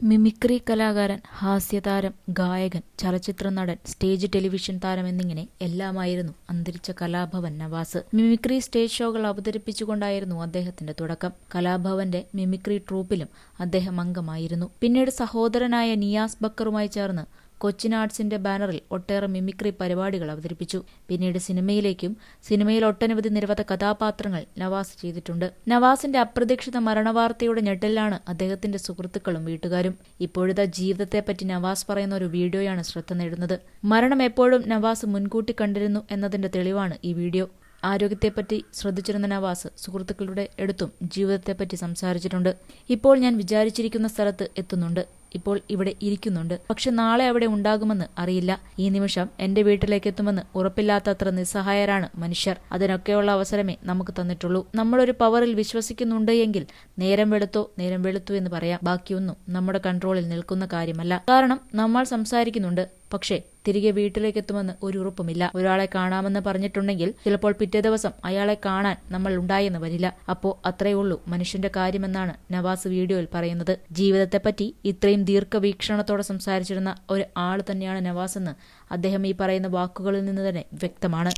Mimicry കലാകാരൻ, ഹാസ്യതാരം, ഗായകൻ, ചലച്ചിത്ര നടൻ, സ്റ്റേജ് ടെലിവിഷൻ താരം എന്നിങ്ങനെ എല്ലാമായിരുന്നു അന്തരിച്ച കലാഭവൻ നവാസ്. മിമിക്രി സ്റ്റേജ് ഷോകൾ അവതരിപ്പിച്ചുകൊണ്ടായിരുന്നു അദ്ദേഹത്തിന്റെ തുടക്കം. കലാഭവന്റെ മിമിക്രി ട്രൂപ്പിലും അദ്ദേഹം അംഗമായിരുന്നു. പിന്നീട് സഹോദരനായ നിയാസ് ബക്കറുമായി ചേർന്ന് കൊച്ചിൻ ആർട്സിന്റെ ബാനറിൽ ഒട്ടേറെ മിമിക്രി പരിപാടികൾ അവതരിപ്പിച്ചു. പിന്നീട് സിനിമയിൽ ഒട്ടനവധി നിരവധി കഥാപാത്രങ്ങൾ നവാസ് ചെയ്തിട്ടുണ്ട്. നവാസിന്റെ അപ്രതീക്ഷിത മരണവാർത്തയുടെ ഞെട്ടലിലാണ് അദ്ദേഹത്തിന്റെ സുഹൃത്തുക്കളും വീട്ടുകാരും. ഇപ്പോഴത്തെ ജീവിതത്തെപ്പറ്റി നവാസ് പറയുന്ന ഒരു വീഡിയോയാണ് ശ്രദ്ധ നേടുന്നത്. മരണം എപ്പോഴും നവാസ് മുൻകൂട്ടി കണ്ടിരുന്നു എന്നതിന്റെ തെളിവാണ് ഈ വീഡിയോ. ആരോഗ്യത്തെപ്പറ്റി ശ്രദ്ധിച്ചിരുന്ന നവാസ് സുഹൃത്തുക്കളുടെ അടുത്തും ജീവിതത്തെപ്പറ്റി സംസാരിച്ചിട്ടുണ്ട്. ഇപ്പോൾ ഞാൻ വിചാരിച്ചിരിക്കുന്ന സ്ഥലത്ത് എത്തുന്നുണ്ട്. ഇപ്പോൾ ഇവിടെ ഇരിക്കുന്നുണ്ട്. പക്ഷെ നാളെ അവിടെ ഉണ്ടാകുമെന്ന് അറിയില്ല. ഈ നിമിഷം എന്റെ വീട്ടിലേക്ക് എത്തുമെന്ന് ഉറപ്പില്ലാത്തത്ര നിസ്സഹായരാണ് മനുഷ്യർ. അതിനൊക്കെയുള്ള അവസരമേ നമുക്ക് തന്നിട്ടുള്ളൂ. നമ്മളൊരു പവറിൽ വിശ്വസിക്കുന്നുണ്ട് എങ്കിൽ നേരം വെളുത്തു എന്ന് പറയാം. ബാക്കിയൊന്നും നമ്മുടെ കൺട്രോളിൽ നിൽക്കുന്ന കാര്യമല്ല. കാരണം നമ്മൾ സംസാരിക്കുന്നുണ്ട്, പക്ഷേ തിരികെ വീട്ടിലേക്ക് എത്തുമെന്ന് ഒരു ഉറപ്പുമില്ല. ഒരാളെ കാണാമെന്ന് പറഞ്ഞിട്ടുണ്ടെങ്കിൽ ചിലപ്പോൾ പിറ്റേ ദിവസം അയാളെ കാണാൻ നമ്മൾ ഉണ്ടായെന്ന് വരില്ല. അപ്പോ അത്രയേ ഉള്ളൂ മനുഷ്യന്റെ കാര്യമെന്നാണ് നവാസ് വീഡിയോയിൽ പറയുന്നത്. ജീവിതത്തെപ്പറ്റി ഇത്രയും ദീർഘവീക്ഷണത്തോടെ സംസാരിച്ചിരുന്ന ഒരു ആൾ തന്നെയാണ് നവാസ് എന്ന് അദ്ദേഹം ഈ പറയുന്ന വാക്കുകളിൽ നിന്ന് തന്നെ വ്യക്തമാണ്.